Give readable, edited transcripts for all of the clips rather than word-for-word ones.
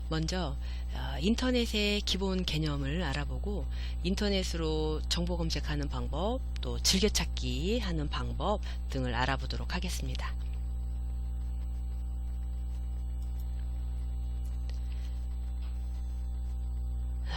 먼저 인터넷의 기본 개념을 알아보고 인터넷으로 정보 검색하는 방법, 또 즐겨찾기 하는 방법 등을 알아보도록 하겠습니다.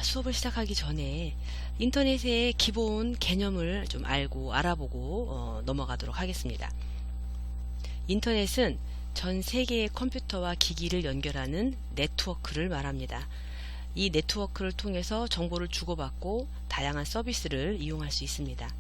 수업을 시작하기 전에 인터넷의 기본 개념을 좀 알아보고 넘어가도록 하겠습니다. 인터넷은 전 세계의 컴퓨터와 기기를 연결하는 네트워크를 말합니다. 이 네트워크를 통해서 정보를 주고받고 다양한 서비스를 이용할 수 있습니다.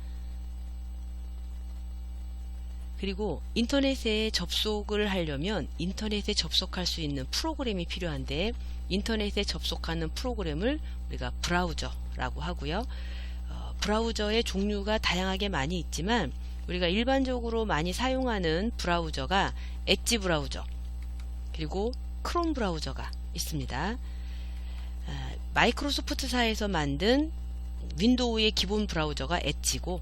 그리고 인터넷에 접속을 하려면 인터넷에 접속할 수 있는 프로그램이 필요한데, 인터넷에 접속하는 프로그램을 우리가 브라우저라고 하고요. 브라우저의 종류가 다양하게 많이 있지만 우리가 일반적으로 많이 사용하는 브라우저가 엣지 브라우저, 그리고 크롬 브라우저가 있습니다. 마이크로소프트사에서 만든 윈도우의 기본 브라우저가 엣지고,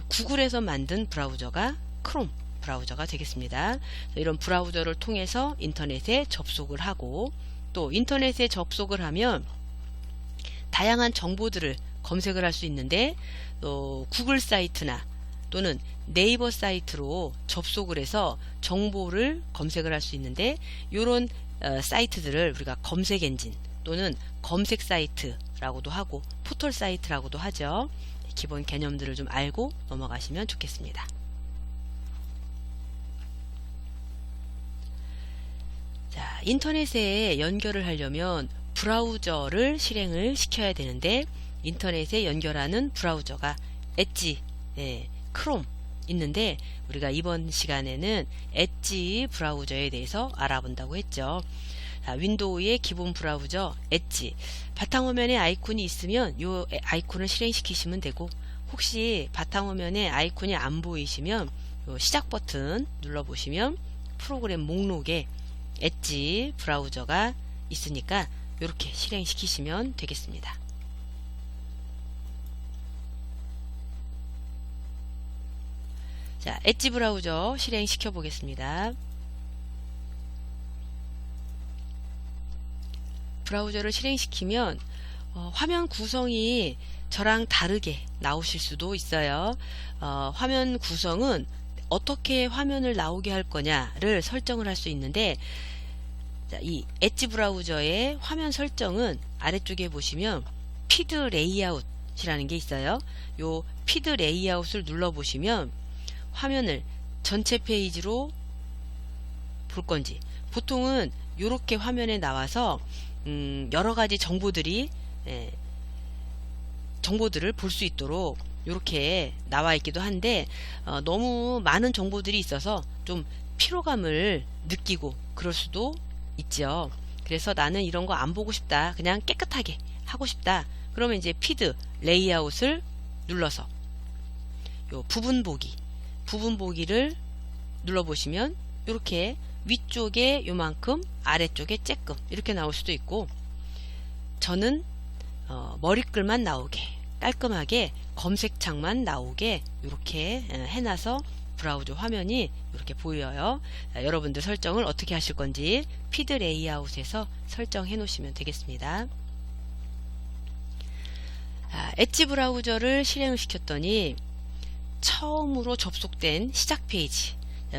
구글에서 만든 브라우저가 크롬 브라우저가 되겠습니다. 이런 브라우저를 통해서 인터넷에 접속을 하고, 또 인터넷에 접속을 하면 다양한 정보들을 검색을 할 수 있는데, 또 구글 사이트나 또는 네이버 사이트로 접속을 해서 정보를 검색을 할 수 있는데, 이런 사이트들을 우리가 검색 엔진 또는 검색 사이트라고도 하고 포털 사이트라고도 하죠. 기본 개념들을 좀 알고 넘어가시면 좋겠습니다. 자, 인터넷에 연결을 하려면 브라우저를 실행을 시켜야 되는데, 인터넷에 연결하는 브라우저가 엣지, 크롬 있는데, 우리가 이번 시간에는 엣지 브라우저에 대해서 알아본다고 했죠. 윈도우의 기본 브라우저 엣지, 바탕화면에 아이콘이 있으면 이 아이콘을 실행시키시면 되고, 혹시 바탕화면에 아이콘이 안 보이시면 요 시작 버튼 눌러보시면 프로그램 목록에 엣지 브라우저가 있으니까 이렇게 실행시키시면 되겠습니다. 자, 엣지 브라우저 실행시켜 보겠습니다. 브라우저를 실행시키면 화면 구성이 저랑 다르게 나오실 수도 있어요. 화면 구성은 어떻게 화면을 나오게 할 거냐를 설정을 할 수 있는데, 자, 이 엣지 브라우저의 화면 설정은 아래쪽에 보시면 피드 레이아웃이라는 게 있어요. 요 피드 레이아웃을 눌러보시면 화면을 전체 페이지로 볼 건지, 보통은 이렇게 화면에 나와서 여러가지 정보들을 볼 수 있도록 이렇게 나와 있기도 한데, 너무 많은 정보들이 있어서 좀 피로감을 느끼고 그럴 수도 있죠. 그래서 나는 이런 거 안 보고 싶다, 그냥 깨끗하게 하고 싶다, 그러면 이제 피드 레이아웃을 눌러서 요 부분 보기를 눌러보시면 이렇게 위쪽에 요만큼, 아래쪽에 쬐끔 이렇게 나올 수도 있고, 저는 머리글만 나오게 깔끔하게 검색창만 나오게 이렇게 해놔서 브라우저 화면이 이렇게 보여요. 여러분들 설정을 어떻게 하실 건지 피드 레이아웃에서 설정해 놓으시면 되겠습니다. 엣지 브라우저를 실행을 시켰더니 처음으로 접속된 시작 페이지,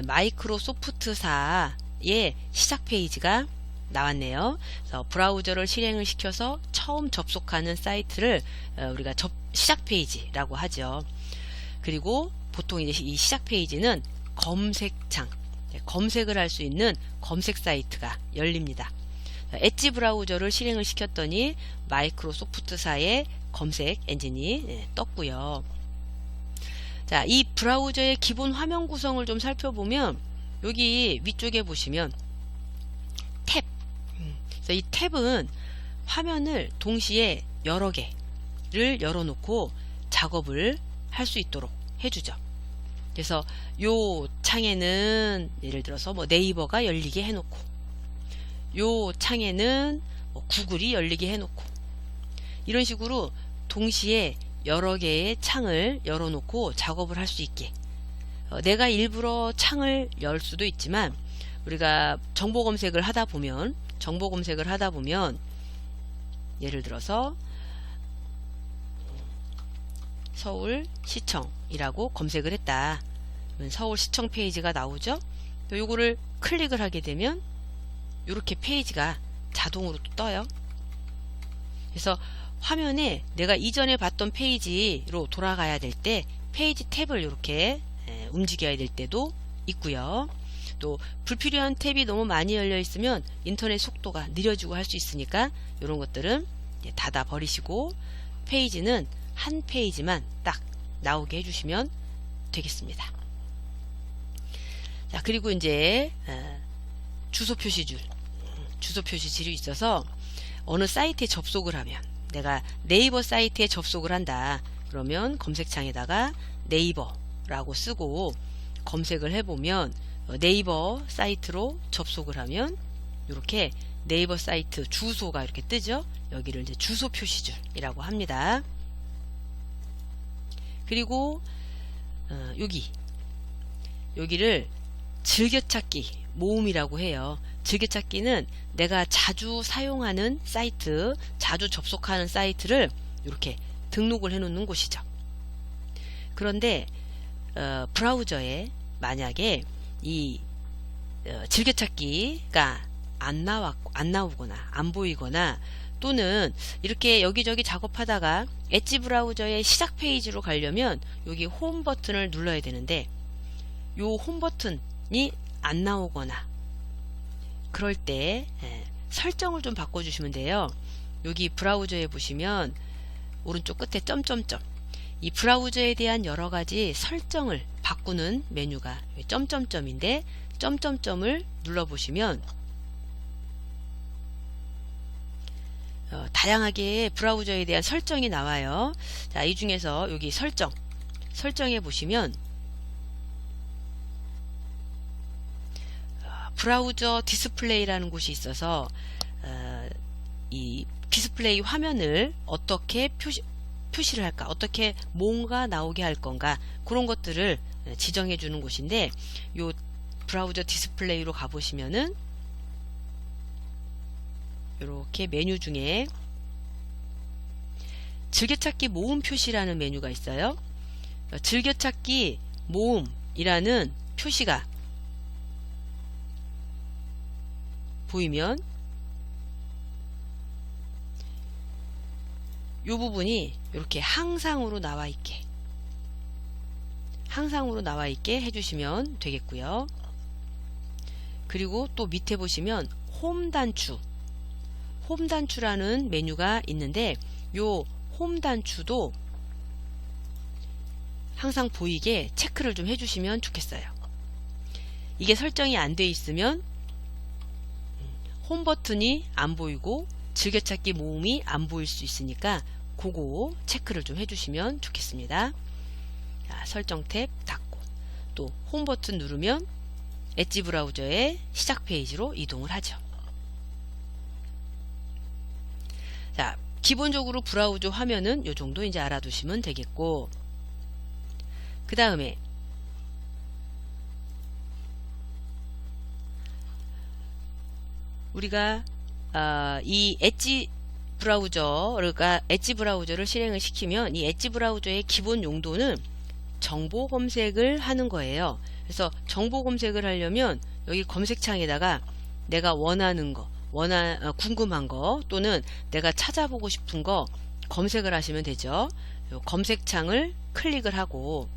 마이크로소프트사의 시작 페이지가 나왔네요. 그래서 브라우저를 실행을 시켜서 처음 접속하는 사이트를 우리가 시작 페이지라고 하죠. 그리고 보통 이제 이 시작 페이지는 검색창, 검색을 할 수 있는 검색 사이트가 열립니다. 엣지 브라우저를 실행을 시켰더니 마이크로소프트사의 검색 엔진이 떴고요. 자, 이 브라우저의 기본 화면 구성을 좀 살펴보면 여기 위쪽에 보시면 탭, 그래서 이 탭은 화면을 동시에 여러 개를 열어놓고 작업을 할 수 있도록 해주죠. 그래서 요 창에는 예를 들어서 뭐 네이버가 열리게 해놓고, 요 창에는 뭐 구글이 열리게 해놓고, 이런 식으로 동시에 여러 개의 창을 열어놓고 작업을 할 수 있게, 내가 일부러 창을 열 수도 있지만, 우리가 정보 검색을 하다 보면 예를 들어서 서울시청이라고 검색을 했다. 그러면 서울시청 페이지가 나오죠. 또 요거를 클릭을 하게 되면 이렇게 페이지가 자동으로 또 떠요. 그래서 화면에 내가 이전에 봤던 페이지로 돌아가야 될 때 페이지 탭을 이렇게 움직여야 될 때도 있고요. 또 불필요한 탭이 너무 많이 열려 있으면 인터넷 속도가 느려지고 할 수 있으니까 이런 것들은 닫아 버리시고 페이지는 한 페이지만 딱 나오게 해주시면 되겠습니다. 자, 그리고 이제 주소 표시줄이 있어서 어느 사이트에 접속을 하면, 내가 네이버 사이트에 접속을 한다 그러면 검색창에다가 네이버라고 쓰고 검색을 해보면 네이버 사이트로 접속을 하면 이렇게 네이버 사이트 주소가 이렇게 뜨죠. 여기를 이제 주소 표시줄이라고 합니다. 그리고 여기를 즐겨찾기 모음이라고 해요. 즐겨찾기는 내가 자주 사용하는 사이트, 자주 접속하는 사이트를 이렇게 등록을 해 놓는 곳이죠. 그런데 브라우저에 만약에 이 즐겨찾기가 안 나오거나 안 보이거나, 또는 이렇게 여기저기 작업하다가 엣지 브라우저의 시작 페이지로 가려면 여기 홈 버튼을 눌러야 되는데 요 홈 버튼이 안 나오거나 그럴 때 설정을 좀 바꿔주시면 돼요. 여기 브라우저에 보시면 오른쪽 끝에 점점점, 이 브라우저에 대한 여러가지 설정을 바꾸는 메뉴가 점점점인데, 점점점을 눌러보시면 다양하게 브라우저에 대한 설정이 나와요. 자, 이 중에서 여기 설정에 보시면 브라우저 디스플레이라는 곳이 있어서 이 디스플레이 화면을 어떻게 표시를 할까, 어떻게 뭔가 나오게 할 건가, 그런 것들을 지정해 주는 곳인데, 요 브라우저 디스플레이로 가보시면은 이렇게 메뉴 중에 즐겨찾기 모음 표시라는 메뉴가 있어요. 즐겨찾기 모음이라는 표시가 보이면 이 부분이 이렇게 항상으로 나와 있게 해주시면 되겠고요. 그리고 또 밑에 보시면 홈 단추라는 메뉴가 있는데, 요 홈 단추도 항상 보이게 체크를 좀 해주시면 좋겠어요. 이게 설정이 안 돼 있으면 홈 버튼이 안 보이고 즐겨찾기 모음이 안 보일 수 있으니까 그거 체크를 좀 해주시면 좋겠습니다. 자, 설정 탭 닫고 또 홈 버튼 누르면 엣지 브라우저의 시작 페이지로 이동을 하죠. 자, 기본적으로 브라우저 화면은 요 정도 이제 알아두시면 되겠고, 그 다음에 우리가 이 엣지 브라우저를 실행을 시키면 이 엣지 브라우저의 기본 용도는 정보 검색을 하는 거예요. 그래서 정보 검색을 하려면 여기 검색창에다가 내가 원하는 거, 궁금한 거, 또는 내가 찾아보고 싶은 거 검색을 하시면 되죠. 검색창을 클릭을 하고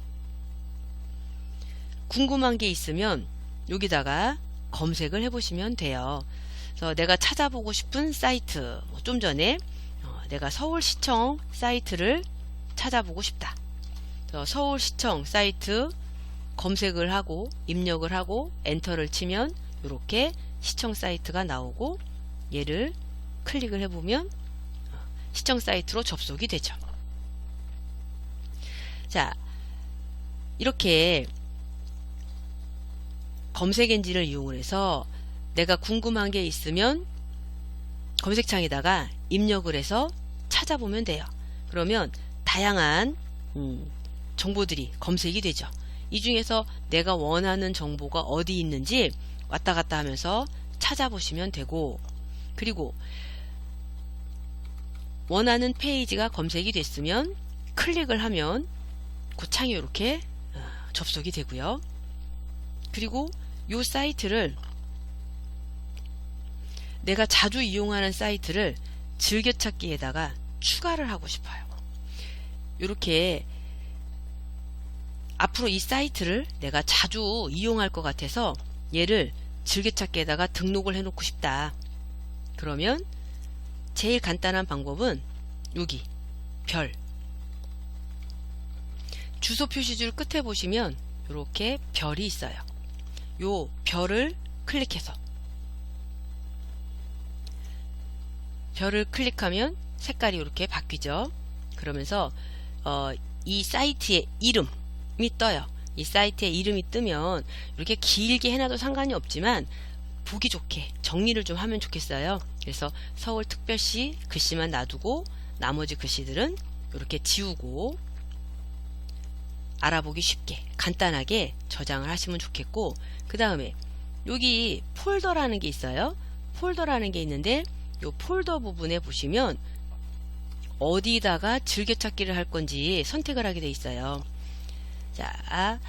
궁금한 게 있으면 여기다가 검색을 해보시면 돼요. 그래서 내가 찾아보고 싶은 사이트, 좀 전에 내가 서울시청 사이트를 찾아보고 싶다. 서울시청 사이트 검색을 하고 입력을 하고 엔터를 치면 이렇게 시청 사이트가 나오고, 얘를 클릭을 해보면 시청 사이트로 접속이 되죠. 자, 이렇게 검색 엔진을 이용을 해서 내가 궁금한 게 있으면 검색창에다가 입력을 해서 찾아보면 돼요. 그러면 다양한 정보들이 검색이 되죠. 이 중에서 내가 원하는 정보가 어디 있는지 왔다 갔다 하면서 찾아보시면 되고, 그리고 원하는 페이지가 검색이 됐으면 클릭을 하면 그 창이 이렇게 접속이 되고요. 그리고 이 사이트를 내가 자주 이용하는 사이트를 즐겨찾기에다가 추가를 하고 싶어요. 이렇게 앞으로 이 사이트를 내가 자주 이용할 것 같아서 얘를 즐겨찾기에다가 등록을 해 놓고 싶다. 그러면 제일 간단한 방법은 여기 별 주소 표시줄 끝에 보시면 이렇게 별이 있어요. 요 별을 클릭해서 별을 클릭하면 색깔이 이렇게 바뀌죠. 그러면서 이 사이트의 이름이 떠요. 이 사이트의 이름이 뜨면 이렇게 길게 해놔도 상관이 없지만 보기 좋게 정리를 좀 하면 좋겠어요. 그래서 서울특별시 글씨만 놔두고 나머지 글씨들은 이렇게 지우고 알아보기 쉽게 간단하게 저장을 하시면 좋겠고, 그 다음에 여기 폴더라는 게 있어요. 폴더라는 게 있는데 이 폴더 부분에 보시면 어디다가 즐겨찾기를 할 건지 선택을 하게 돼 있어요. 자,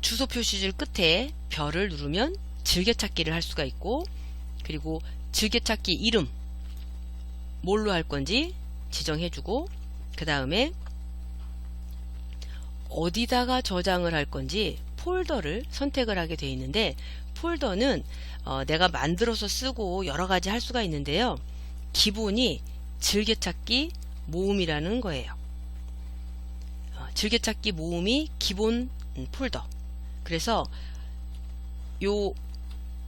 주소 표시줄 끝에 별을 누르면 즐겨찾기를 할 수가 있고, 그리고 즐겨찾기 이름 뭘로 할 건지 지정해주고, 그 다음에 어디다가 저장을 할 건지 폴더를 선택을 하게 되어 있는데, 폴더는 내가 만들어서 쓰고 여러가지 할 수가 있는데요, 기본이 즐겨찾기 모음이라는 거예요. 즐겨찾기 모음이 기본 폴더. 그래서 요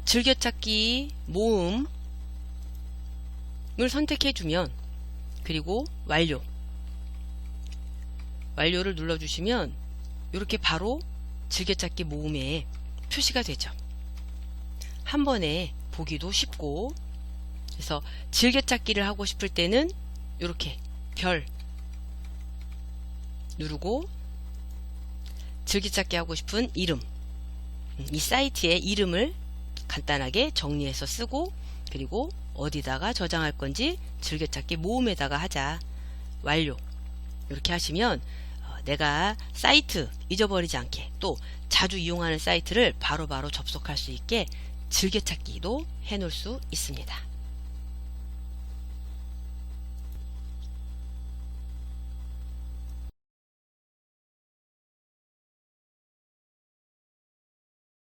즐겨찾기 모음을 선택해 주면, 그리고 완료를 눌러주시면 이렇게 바로 즐겨찾기 모음에 표시가 되죠. 한 번에 보기도 쉽고, 그래서 즐겨찾기를 하고 싶을 때는 이렇게 별 누르고 즐겨찾기 하고 싶은 이름, 이 사이트의 이름을 간단하게 정리해서 쓰고, 그리고 어디다가 저장할 건지 즐겨찾기 모음에다가 하자. 완료. 이렇게 하시면 내가 사이트 잊어버리지 않게, 또 자주 이용하는 사이트를 바로바로 접속할 수 있게 즐겨찾기도 해 놓을 수 있습니다.